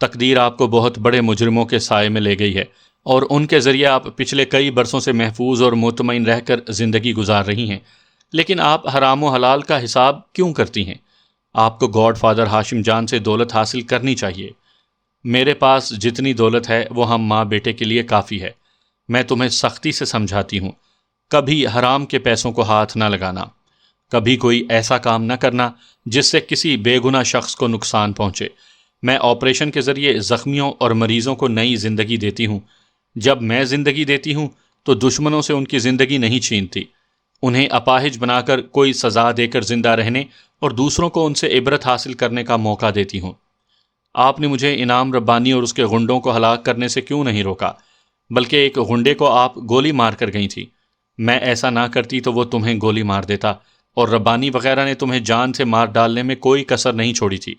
تقدیر آپ کو بہت بڑے مجرموں کے سائے میں لے گئی ہے، اور ان کے ذریعے آپ پچھلے کئی برسوں سے محفوظ اور مطمئن رہ کر زندگی گزار رہی ہیں، لیکن آپ حرام و حلال کا حساب کیوں کرتی ہیں؟ آپ کو گاڈ فادر ہاشم جان سے دولت حاصل کرنی چاہیے۔ میرے پاس جتنی دولت ہے وہ ہم ماں بیٹے کے لیے کافی ہے۔ میں تمہیں سختی سے سمجھاتی ہوں، کبھی حرام کے پیسوں کو ہاتھ نہ لگانا، کبھی کوئی ایسا کام نہ کرنا جس سے کسی بے گناہ شخص کو نقصان پہنچے۔ میں آپریشن کے ذریعے زخمیوں اور مریضوں کو نئی زندگی دیتی ہوں۔ جب میں زندگی دیتی ہوں تو دشمنوں سے ان کی زندگی نہیں چھینتی، انہیں اپاہج بنا کر کوئی سزا دے کر زندہ رہنے اور دوسروں کو ان سے عبرت حاصل کرنے کا موقع دیتی ہوں۔ آپ نے مجھے انعام ربانی اور اس کے غنڈوں کو ہلاک کرنے سے کیوں نہیں روکا؟ بلکہ ایک غنڈے کو آپ گولی مار کر گئی تھی۔ میں ایسا نہ کرتی تو وہ تمہیں گولی مار دیتا، اور ربانی وغیرہ نے تمہیں جان سے مار ڈالنے میں کوئی کسر نہیں چھوڑی تھی۔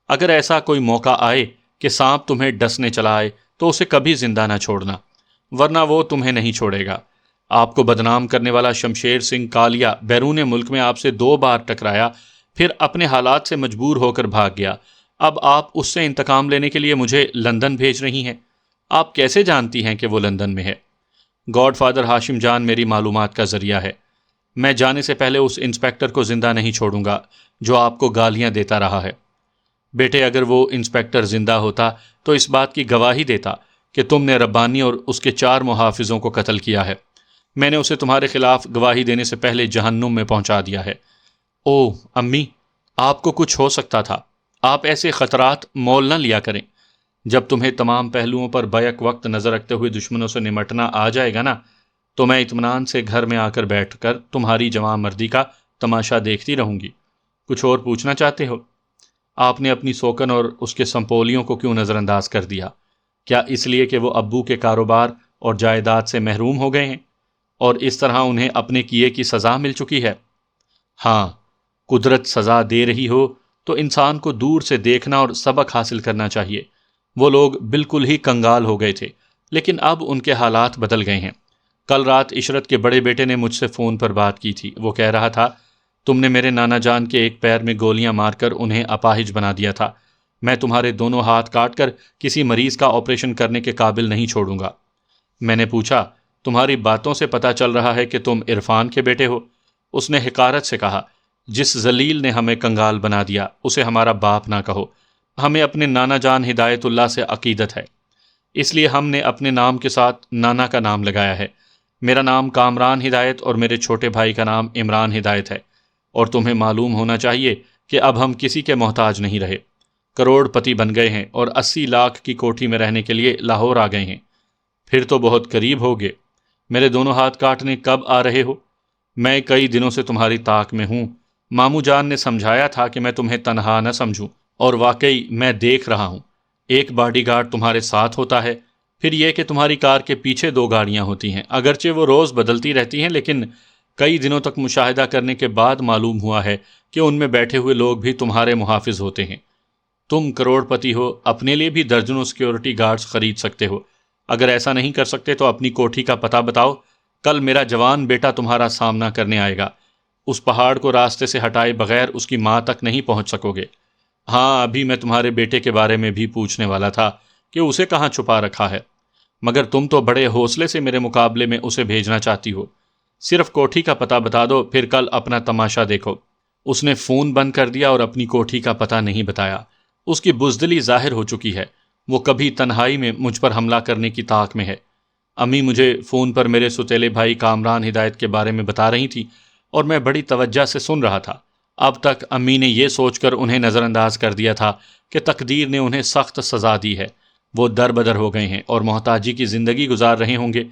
اگر ایسا کوئی موقع آئے کہ سانپ تمہیں ڈسنے چلا آئے تو اسے کبھی زندہ نہ چھوڑنا، ورنہ وہ تمہیں نہیں چھوڑے گا۔ آپ کو بدنام کرنے والا شمشیر سنگھ کالیا بیرون ملک میں آپ سے 2 بار ٹکرایا، پھر اپنے حالات سے مجبور ہو کر بھاگ گیا۔ اب آپ اس سے انتقام لینے کے لیے مجھے لندن بھیج رہی ہیں۔ آپ کیسے جانتی ہیں کہ وہ لندن میں ہے؟ گاڈ فادر ہاشم جان میری معلومات کا ذریعہ ہے۔ میں جانے سے پہلے اس انسپیکٹر کو زندہ نہیں چھوڑوں گا جو آپ کو گالیاں دیتا رہا ہے۔ بیٹے، اگر وہ انسپیکٹر زندہ ہوتا تو اس بات کی گواہی دیتا کہ تم نے ربانی اور اس کے 4 محافظوں کو قتل کیا ہے۔ میں نے اسے تمہارے خلاف گواہی دینے سے پہلے جہنم میں پہنچا دیا ہے۔ او امی، آپ کو کچھ ہو سکتا تھا، آپ ایسے خطرات مول نہ لیا کریں۔ جب تمہیں تمام پہلوؤں پر بیک وقت نظر رکھتے ہوئے دشمنوں سے نمٹنا آ جائے گا نا، تو میں اطمینان سے گھر میں آ کر بیٹھ کر تمہاری جوان مردی کا تماشا دیکھتی رہوں گی۔ کچھ اور پوچھنا چاہتے ہو؟ آپ نے اپنی سوکن اور اس کے سمپولیوں کو کیوں نظر انداز کر دیا؟ کیا اس لیے کہ وہ ابو کے کاروبار اور جائیداد سے محروم ہو گئے ہیں اور اس طرح انہیں اپنے کیے کی سزا مل چکی ہے؟ ہاں، قدرت سزا دے رہی ہو تو انسان کو دور سے دیکھنا اور سبق حاصل کرنا چاہیے۔ وہ لوگ بالکل ہی کنگال ہو گئے تھے، لیکن اب ان کے حالات بدل گئے ہیں۔ کل رات عشرت کے بڑے بیٹے نے مجھ سے فون پر بات کی تھی۔ وہ کہہ رہا تھا، تم نے میرے نانا جان کے ایک پیر میں گولیاں مار کر انہیں اپاہج بنا دیا تھا۔ میں تمہارے دونوں ہاتھ کاٹ کر کسی مریض کا آپریشن کرنے کے قابل نہیں چھوڑوں گا۔ میں نے پوچھا، تمہاری باتوں سے پتہ چل رہا ہے کہ تم عرفان کے بیٹے ہو؟ اس نے حقارت سے کہا، جس ذلیل نے ہمیں کنگال بنا دیا اسے ہمارا باپ نہ کہو۔ ہمیں اپنے نانا جان ہدایت اللہ سے عقیدت ہے، اس لیے ہم نے اپنے نام کے ساتھ نانا کا نام لگایا ہے۔ میرا نام کامران ہدایت اور میرے چھوٹے بھائی کا نام عمران ہدایت ہے، اور تمہیں معلوم ہونا چاہیے کہ اب ہم کسی کے محتاج نہیں رہے۔ کروڑ پتی بن گئے ہیں اور 80 لاکھ کی کوٹھی میں رہنے کے لیے لاہور آ گئے ہیں۔ پھر تو بہت قریب ہوگے۔ میرے دونوں ہاتھ کاٹنے کب آ رہے ہو؟ میں کئی دنوں سے تمہاری طاق میں ہوں۔ ماموں جان نے سمجھایا تھا کہ میں تمہیں تنہا نہ سمجھوں، اور واقعی میں دیکھ رہا ہوں۔ ایک باڈی گارڈ تمہارے ساتھ ہوتا ہے، پھر یہ کہ تمہاری کار کے پیچھے 2 گاڑیاں ہوتی ہیں۔ اگرچہ وہ روز بدلتی رہتی ہیں، لیکن کئی دنوں تک مشاہدہ کرنے کے بعد معلوم ہوا ہے کہ ان میں بیٹھے ہوئے لوگ بھی تمہارے محافظ ہوتے ہیں۔ تم کروڑ پتی ہو، اپنے لیے بھی درجنوں سیکیورٹی گارڈز خرید سکتے ہو۔ اگر ایسا نہیں کر سکتے تو اپنی کوٹھی کا پتہ بتاؤ، کل میرا جوان بیٹا تمہارا سامنا کرنے آئے گا۔ اس پہاڑ کو راستے سے ہٹائے بغیر اس کی ماں تک نہیں پہنچ سکو گے۔ ہاں، ابھی میں تمہارے بیٹے کے بارے میں بھی پوچھنے والا تھا کہ اسے کہاں چھپا رکھا ہے، مگر تم تو بڑے حوصلے سے میرے مقابلے میں اسے بھیجنا چاہتی ہو۔ صرف کوٹھی کا پتہ بتا دو، پھر کل اپنا تماشا دیکھو۔ اس نے فون بند کر دیا اور اپنی کوٹھی کا پتہ نہیں بتایا۔ اس کی بزدلی ظاہر ہو چکی ہے، وہ کبھی تنہائی میں مجھ پر حملہ کرنے کی طاق میں ہے۔ امی مجھے فون پر میرے ستیلے بھائی کامران ہدایت کے بارے میں بتا رہی تھی، اور میں بڑی توجہ سے سن رہا تھا۔ اب تک امی نے یہ سوچ کر انہیں نظر انداز کر دیا تھا کہ تقدیر نے انہیں سخت سزا دی ہے، وہ در بدر ہو گئے ہیں اور محتاجی کی زندگی گزار رہے ہوں گے۔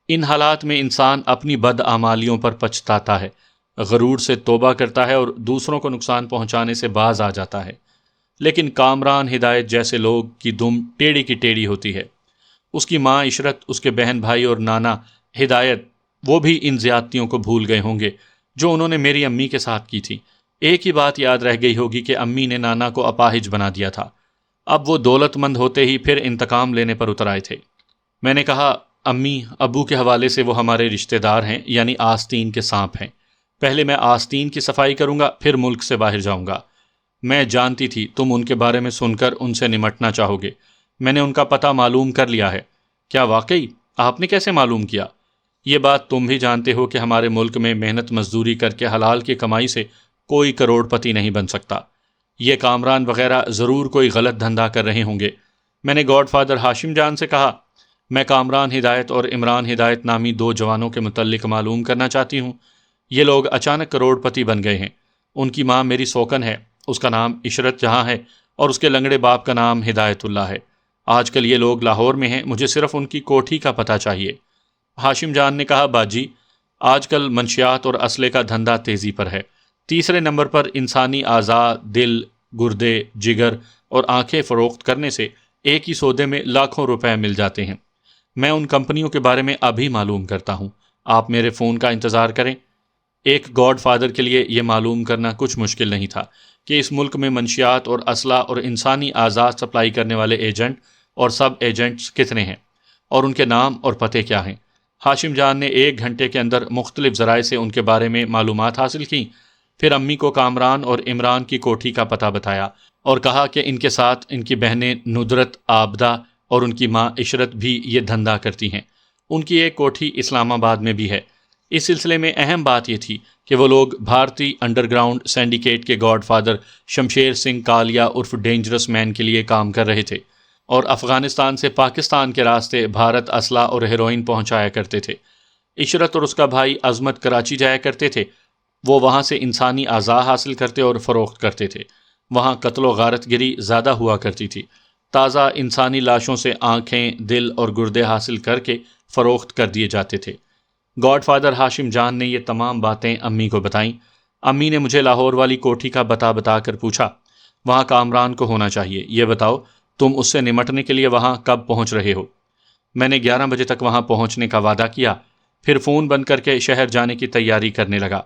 ان حالات میں انسان اپنی بدعمالیوں پر پچھتاتا ہے، غرور سے توبہ کرتا ہے اور دوسروں کو نقصان پہنچانے سے باز آ جاتا ہے۔ لیکن کامران ہدایت جیسے لوگ کی دم ٹیڑھی کی ٹیڑھی ہوتی ہے۔ اس کی ماں عشرت، اس کے بہن بھائی اور نانا ہدایت، وہ بھی ان زیادتیوں کو بھول گئے ہوں گے جو انہوں نے میری امی کے ساتھ کی تھی۔ ایک ہی بات یاد رہ گئی ہوگی کہ امی نے نانا کو اپاہج بنا دیا تھا۔ اب وہ دولت مند ہوتے ہی پھر انتقام لینے پر اتر آئے تھے۔ میں نے کہا، امی، ابو کے حوالے سے وہ ہمارے رشتہ دار ہیں، یعنی آستین کے سانپ ہیں۔ پہلے میں آستین کی صفائی کروں گا، پھر ملک سے باہر جاؤں گا۔ میں جانتی تھی تم ان کے بارے میں سن کر ان سے نمٹنا چاہو گے۔ میں نے ان کا پتہ معلوم کر لیا ہے۔ کیا واقعی؟ آپ نے کیسے معلوم کیا؟ یہ بات تم بھی جانتے ہو کہ ہمارے ملک میں محنت مزدوری کر کے حلال کی کمائی سے کوئی کروڑ پتی نہیں بن سکتا۔ یہ کامران وغیرہ ضرور کوئی غلط دھندا کر رہے ہوں گے۔ میں نے گاڈ فادر ہاشم جان سے کہا، میں کامران ہدایت اور عمران ہدایت نامی دو جوانوں کے متعلق معلوم کرنا چاہتی ہوں۔ یہ لوگ اچانک کروڑ پتی بن گئے ہیں۔ ان کی ماں میری سوکن ہے، اس کا نام عشرت جہاں ہے، اور اس کے لنگڑے باپ کا نام ہدایت اللہ ہے۔ آج کل یہ لوگ لاہور میں ہیں، مجھے صرف ان کی کوٹھی کا پتہ چاہیے۔ ہاشم جان نے کہا، باجی، آج کل منشیات اور اسلحے کا دھندا تیزی پر ہے۔ تیسرے نمبر پر انسانی اعضاء، دل، گردے، جگر اور آنکھیں فروخت کرنے سے ایک ہی سودے میں لاکھوں روپے مل جاتے ہیں۔ میں ان کمپنیوں کے بارے میں ابھی معلوم کرتا ہوں، آپ میرے فون کا انتظار کریں۔ ایک گاڈ فادر کے لیے یہ معلوم کرنا کچھ مشکل نہیں تھا کہ اس ملک میں منشیات اور اسلحہ اور انسانی اعضاء سپلائی کرنے والے ایجنٹ اور سب ایجنٹس کتنے ہیں، اور ان کے نام اور پتے کیا ہیں۔ ہاشم جان نے 1 گھنٹے کے اندر مختلف ذرائع سے ان کے بارے میں معلومات حاصل کیں، پھر امی کو کامران اور عمران کی کوٹھی کا پتہ بتایا اور کہا کہ ان کے ساتھ ان کی بہنیں ندرت، عابدہ اور ان کی ماں عشرت بھی یہ دھندا کرتی ہیں۔ ان کی ایک کوٹھی اسلام آباد میں بھی ہے۔ اس سلسلے میں اہم بات یہ تھی کہ وہ لوگ بھارتی انڈر گراؤنڈ سینڈیکیٹ کے گاڈ فادر شمشیر سنگھ کالیا عرف ڈینجرس مین کے لیے کام کر رہے تھے، اور افغانستان سے پاکستان کے راستے بھارت اسلحہ اور ہیروئن پہنچایا کرتے تھے۔ عشرت اور اس کا بھائی عظمت کراچی جایا کرتے تھے۔ وہ وہاں سے انسانی اعضاء حاصل کرتے اور فروخت کرتے تھے۔ وہاں قتل و غارت گری زیادہ ہوا کرتی تھی۔ تازہ انسانی لاشوں سے آنکھیں، دل اور گردے حاصل کر کے فروخت کر دیے جاتے تھے۔ گاڈ فادر ہاشم جان نے یہ تمام باتیں امی کو بتائیں۔ امی نے مجھے لاہور والی کوٹھی کا بتا کر پوچھا، وہاں کامران کو ہونا چاہیے، یہ بتاؤ تم اس سے نمٹنے کے لیے وہاں کب پہنچ رہے ہو؟ میں نے 11 بجے تک وہاں پہنچنے کا وعدہ کیا، پھر فون بند کر کے شہر جانے کی تیاری کرنے لگا۔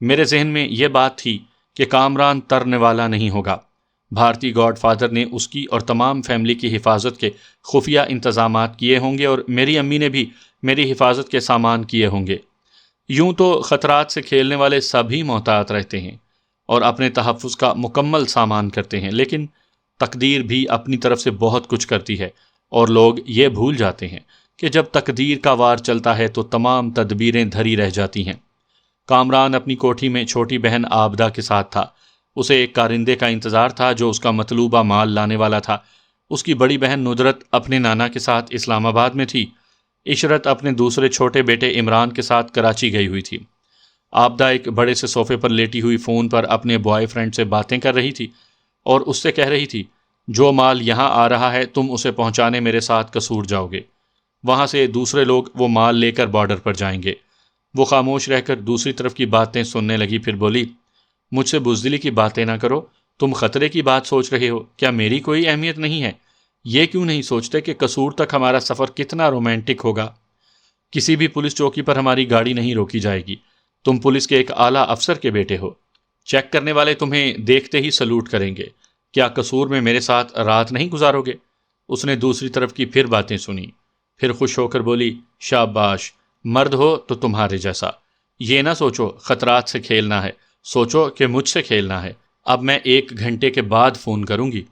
میرے ذہن میں یہ بات تھی کہ کامران ترنے والا نہیں ہوگا۔ بھارتی گاڈ فادر نے اس کی اور تمام فیملی کی حفاظت کے خفیہ انتظامات کیے ہوں گے، اور میری امی نے بھی میری حفاظت کے سامان کیے ہوں گے۔ یوں تو خطرات سے کھیلنے والے سبھی محتاط رہتے ہیں اور اپنے تحفظ کا مکمل سامان کرتے ہیں، لیکن تقدیر بھی اپنی طرف سے بہت کچھ کرتی ہے، اور لوگ یہ بھول جاتے ہیں کہ جب تقدیر کا وار چلتا ہے تو تمام تدبیریں دھری رہ جاتی ہیں۔ کامران اپنی کوٹھی میں چھوٹی بہن عابدہ کے ساتھ تھا۔ اسے ایک کارندے کا انتظار تھا جو اس کا مطلوبہ مال لانے والا تھا۔ اس کی بڑی بہن ندرت اپنے نانا کے ساتھ اسلام آباد میں تھی۔ عشرت اپنے دوسرے چھوٹے بیٹے عمران کے ساتھ کراچی گئی ہوئی تھی۔ عابدہ ایک بڑے سے صوفے پر لیٹی ہوئی فون پر اپنے بوائے فرینڈ سے باتیں کر رہی تھی اور اس سے کہہ رہی تھی، جو مال یہاں آ رہا ہے تم اسے پہنچانے میرے ساتھ قصور جاؤ گے۔ وہاں سے دوسرے لوگ وہ مال لے کر بارڈر پر جائیں گے۔ وہ خاموش رہ کر دوسری طرف کی باتیں سننے لگی، پھر بولی، مجھ سے بزدلی کی باتیں نہ کرو، تم خطرے کی بات سوچ رہے ہو، کیا میری کوئی اہمیت نہیں ہے؟ یہ کیوں نہیں سوچتے کہ قصور تک ہمارا سفر کتنا رومانٹک ہوگا؟ کسی بھی پولیس چوکی پر ہماری گاڑی نہیں روکی جائے گی۔ تم پولیس کے ایک اعلیٰ افسر کے بیٹے ہو، چیک کرنے والے تمہیں دیکھتے ہی سلوٹ کریں گے۔ کیا قصور میں میرے ساتھ رات نہیں گزارو گے؟ اس نے دوسری طرف کی پھر باتیں سنی، پھر خوش ہو کر بولی، شاباش، مرد ہو تو تمہارے جیسا۔ یہ نہ سوچو خطرات سے کھیلنا ہے، سوچو کہ مجھ سے کھیلنا ہے۔ اب میں 1 گھنٹے کے بعد فون کروں گی۔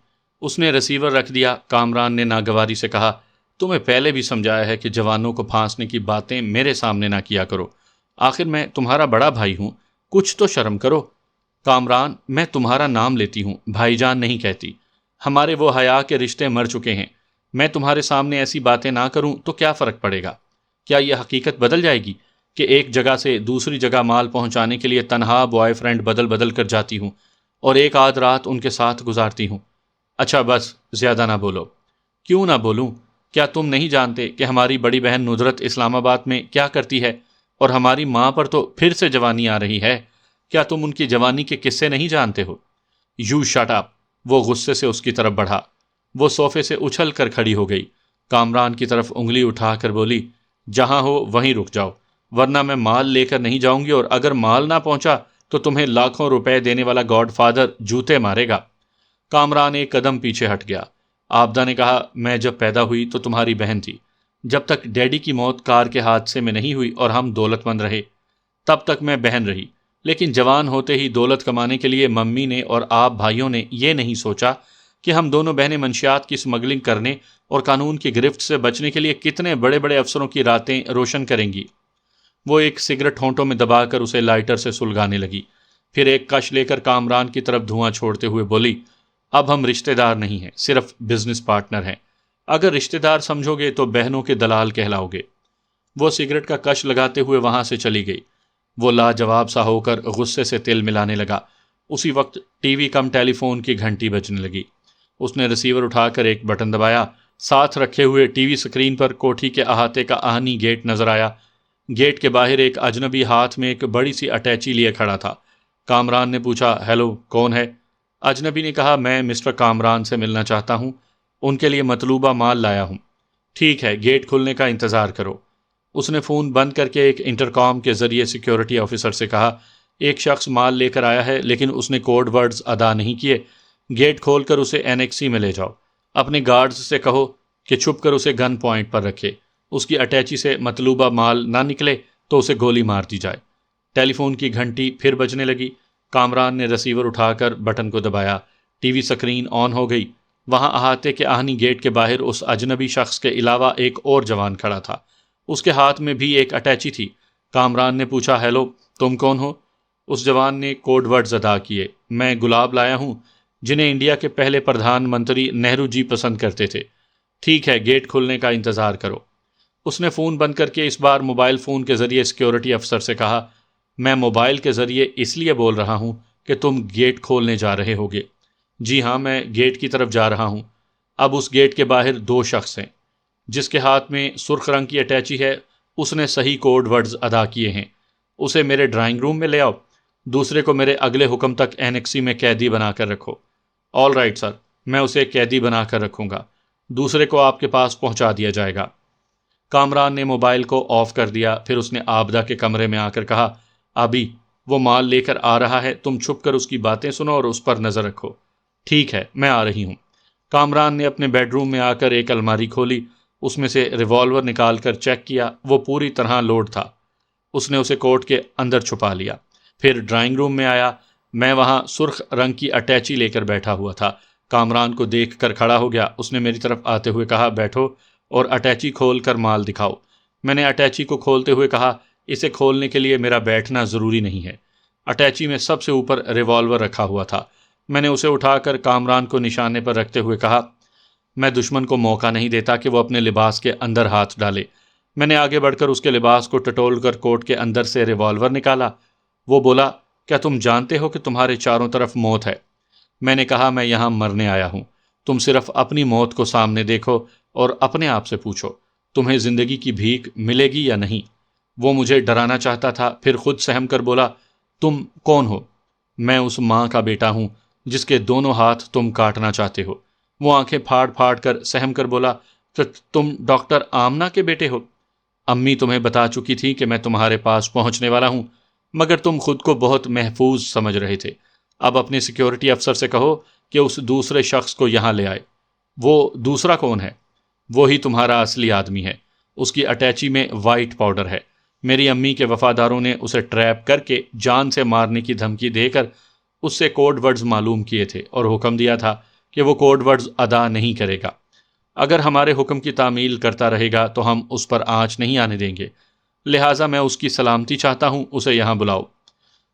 اس نے ریسیور رکھ دیا۔ کامران نے ناگواری سے کہا، تمہیں پہلے بھی سمجھایا ہے کہ جوانوں کو پھانسنے کی باتیں میرے سامنے نہ کیا کرو، آخر میں تمہارا بڑا بھائی ہوں، کچھ تو شرم کرو۔ کامران، میں تمہارا نام لیتی ہوں، بھائی جان نہیں کہتی۔ ہمارے وہ حیا کے رشتے مر چکے ہیں۔ میں تمہارے سامنے ایسی باتیں نہ کروں تو کیا فرق پڑے گا؟ کیا یہ حقیقت بدل جائے گی کہ ایک جگہ سے دوسری جگہ مال پہنچانے کے لیے تنہا بوائے فرینڈ بدل کر جاتی ہوں اور ایک آدھ رات ان کے ساتھ گزارتی ہوں؟ اچھا بس، زیادہ نہ بولو۔ کیوں نہ بولوں؟ کیا تم نہیں جانتے کہ ہماری بڑی بہن ندرت اسلام آباد میں کیا کرتی ہے، اور ہماری ماں پر تو پھر سے جوانی آ رہی ہے؟ کیا تم ان کی جوانی کے قصے نہیں جانتے ہو؟ یو شٹ اپ، وہ غصے سے اس کی طرف بڑھا۔ وہ صوفے سے اچھل کر کھڑی ہو گئی، کامران کی طرف انگلی اٹھا کر بولی، جہاں ہو وہیں رک جاؤ، ورنہ میں مال لے کر نہیں جاؤں گی، اور اگر مال نہ پہنچا تو تمہیں لاکھوں روپے دینے والا گاڈ فادر جوتے مارے گا۔ کامران ایک قدم پیچھے ہٹ گیا۔ آبدہ نے کہا، میں جب پیدا ہوئی تو تمہاری بہن تھی۔ جب تک ڈیڈی کی موت کار کے حادثے میں نہیں ہوئی اور ہم دولت مند رہے، تب تک میں بہن رہی، لیکن جوان ہوتے ہی دولت کمانے کے لیے ممی نے اور آپ بھائیوں نے یہ نہیں سوچا کہ ہم دونوں بہنیں منشیات کی اسمگلنگ کرنے اور قانون کی گرفت سے بچنے کے لیے کتنے بڑے بڑے افسروں کی راتیں روشن کریں گی۔ وہ ایک سگریٹ ہونٹوں میں دبا کر اسے لائٹر سے سلگانے لگی، پھر ایک کش لے کر کامران کی طرف دھواں چھوڑتے ہوئے بولی، اب ہم رشتہ دار نہیں ہیں، صرف بزنس پارٹنر ہیں۔ اگر رشتہ دار سمجھو گے تو بہنوں کے دلال کہلاؤ گے۔ وہ سگریٹ کا کش لگاتے ہوئے وہاں سے چلی گئی۔ وہ لاجواب سا ہو کر غصے سے تل ملانے لگا۔ اسی وقت ٹی وی کم ٹیلی فون کی گھنٹی بجنے لگی۔ اس نے ریسیور اٹھا کر ایک بٹن دبایا، ساتھ رکھے ہوئے ٹی وی سکرین پر کوٹھی کے احاطے کا آہنی گیٹ نظر آیا۔ گیٹ کے باہر ایک اجنبی ہاتھ میں ایک بڑی سی اٹیچی لیے کھڑا تھا۔ کامران نے پوچھا، ہیلو، کون ہے؟ اجنبی نے کہا، میں مسٹر کامران سے ملنا چاہتا ہوں، ان کے لیے مطلوبہ مال لایا ہوں۔ ٹھیک ہے، گیٹ کھلنے کا انتظار کرو۔ اس نے فون بند کر کے ایک انٹرکام کے ذریعے سیکیورٹی آفیسر سے کہا، ایک شخص مال لے کر آیا ہے لیکن اس نے کوڈ ورڈز ادا نہیں کیے، گیٹ کھول کر اسے اینیکسی میں لے جاؤ۔ اپنے گارڈز سے کہو کہ چھپ کر اسے گن پوائنٹ پر رکھے، اس کی اٹیچی سے مطلوبہ مال نہ نکلے تو اسے گولی مار دی جائے۔ ٹیلی فون کی گھنٹی پھر بجنے لگی۔ کامران نے ریسیور اٹھا کر بٹن کو دبایا، ٹی وی سکرین آن ہو گئی۔ وہاں احاطے کے آہنی گیٹ کے باہر اس اجنبی شخص کے علاوہ ایک اور جوان کھڑا تھا، اس کے ہاتھ میں بھی ایک اٹیچی تھی۔ کامران نے پوچھا، ہیلو، تم کون ہو؟ اس جوان نے کوڈ ورڈز ادا کیے، میں گلاب لایا ہوں، جنہیں انڈیا کے پہلے پردھان منتری نہرو جی پسند کرتے تھے۔ ٹھیک ہے، گیٹ کھلنے کا انتظار کرو۔ اس نے فون بند کر کے اس بار موبائل فون کے ذریعے سیکیورٹی افسر سے کہا، میں موبائل کے ذریعے اس لیے بول رہا ہوں کہ تم گیٹ کھولنے جا رہے ہوگے۔ جی ہاں، میں گیٹ کی طرف جا رہا ہوں۔ اب اس گیٹ کے باہر دو شخص ہیں، جس کے ہاتھ میں سرخ رنگ کی اٹیچی ہے، اس نے صحیح کوڈ ورڈز ادا کیے ہیں۔ اسے میرے ڈرائنگ روم میں لے آؤ، دوسرے کو میرے اگلے حکم تک اینیکسی میں قیدی بنا کر رکھو۔ آل رائٹ سر، میں اسے قیدی بنا کر رکھوں گا، دوسرے کو آپ کے پاس پہنچا دیا جائے گا۔ کامران نے موبائل کو آف کر دیا، پھر اس نے آبدہ کے کمرے میں آ کر کہا، آبی، وہ مال لے کر آ رہا ہے، تم چھپ کر اس کی باتیں سنو اور اس پر نظر رکھو۔ ٹھیک ہے، میں آ رہی ہوں۔ کامران نے اپنے بیڈ روم میں آ کر ایک الماری کھولی، اس میں سے ریوالور نکال کر چیک کیا، وہ پوری طرح لوڈ تھا۔ اس نے اسے کوٹ کے اندر چھپا لیا، پھر ڈرائنگ روم میں آیا۔ میں وہاں سرخ رنگ کی اٹیچی لے کر بیٹھا ہوا تھا۔ کامران کو دیکھ کر کھڑا ہو گیا۔ اس نے میری طرف آتے ہوئے کہا، بیٹھو اور اٹیچی کھول کر مال دکھاؤ۔ میں نے اٹیچی کو کھولتے ہوئے کہا، اسے کھولنے کے لیے میرا بیٹھنا ضروری نہیں ہے۔ اٹیچی میں سب سے اوپر ریوالور رکھا ہوا تھا۔ میں نے اسے اٹھا کر کامران کو نشانے پر رکھتے ہوئے کہا، میں دشمن کو موقع نہیں دیتا کہ وہ اپنے لباس کے اندر ہاتھ ڈالے۔ میں نے آگے بڑھ کر اس کے لباس کو ٹٹول کر کوٹ کے اندر سے ریوالور نکالا۔ وہ بولا، کیا تم جانتے ہو کہ تمہارے چاروں طرف موت ہے؟ میں نے کہا، میں یہاں مرنے آیا ہوں، تم صرف اپنی موت کو سامنے دیکھو اور اپنے آپ سے پوچھو، تمہیں زندگی کی بھیک ملے گی یا نہیں؟ وہ مجھے ڈرانا چاہتا تھا، پھر خود سہم کر بولا، تم کون ہو؟ میں اس ماں کا بیٹا ہوں جس کے دونوں ہاتھ تم کاٹنا چاہتے ہو۔ وہ آنکھیں پھاڑ پھاڑ کر سہم کر بولا، تو تم ڈاکٹر آمنہ کے بیٹے ہو؟ امی تمہیں بتا چکی تھی کہ میں تمہارے پاس پہنچنے والا ہوں، مگر تم خود کو بہت محفوظ سمجھ رہے تھے۔ اب اپنے سیکیورٹی افسر سے کہو کہ اس دوسرے شخص کو یہاں لے آئے۔ وہ دوسرا کون ہے؟ وہی تمہارا اصلی آدمی ہے، اس کی اٹیچی میں وائٹ پاؤڈر ہے۔ میری امی کے وفاداروں نے اسے ٹریپ کر کے جان سے مارنے کی دھمکی دے کر اس سے کوڈ ورڈز معلوم کیے تھے اور حکم دیا تھا کہ وہ کوڈ ورڈز ادا نہیں کرے گا۔ اگر ہمارے حکم کی تعمیل کرتا رہے گا تو ہم اس پر آنچ نہیں آنے دیں گے، لہٰذا میں اس کی سلامتی چاہتا ہوں، اسے یہاں بلاؤ۔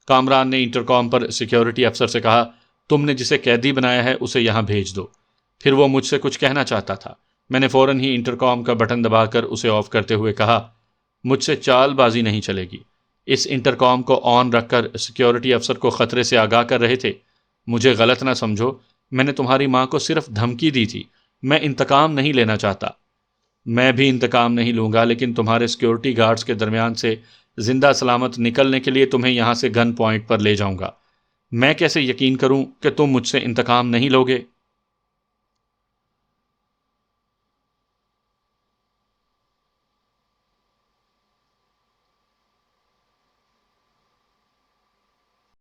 کامران نے انٹرکام پر سیکیورٹی افسر سے کہا، تم نے جسے قیدی بنایا ہے اسے یہاں بھیج دو۔ پھر وہ مجھ سے کچھ کہنا چاہتا تھا، میں نے فوراً ہی انٹرکام کا بٹن دبا کر اسے آف کرتے ہوئے کہا، مجھ سے چال بازی نہیں چلے گی۔ اس انٹرکام کو آن رکھ کر سیکیورٹی افسر کو خطرے سے آگاہ کر رہے تھے۔ مجھے غلط نہ سمجھو، میں نے تمہاری ماں کو صرف دھمکی دی تھی، میں انتقام نہیں لینا چاہتا۔ میں بھی انتقام نہیں لوں گا، لیکن تمہارے سیکیورٹی گارڈز کے درمیان سے زندہ سلامت نکلنے کے لیے تمہیں یہاں سے گن پوائنٹ پر لے جاؤں گا۔ میں کیسے یقین کروں کہ تم مجھ سے انتقام نہیں لوگے؟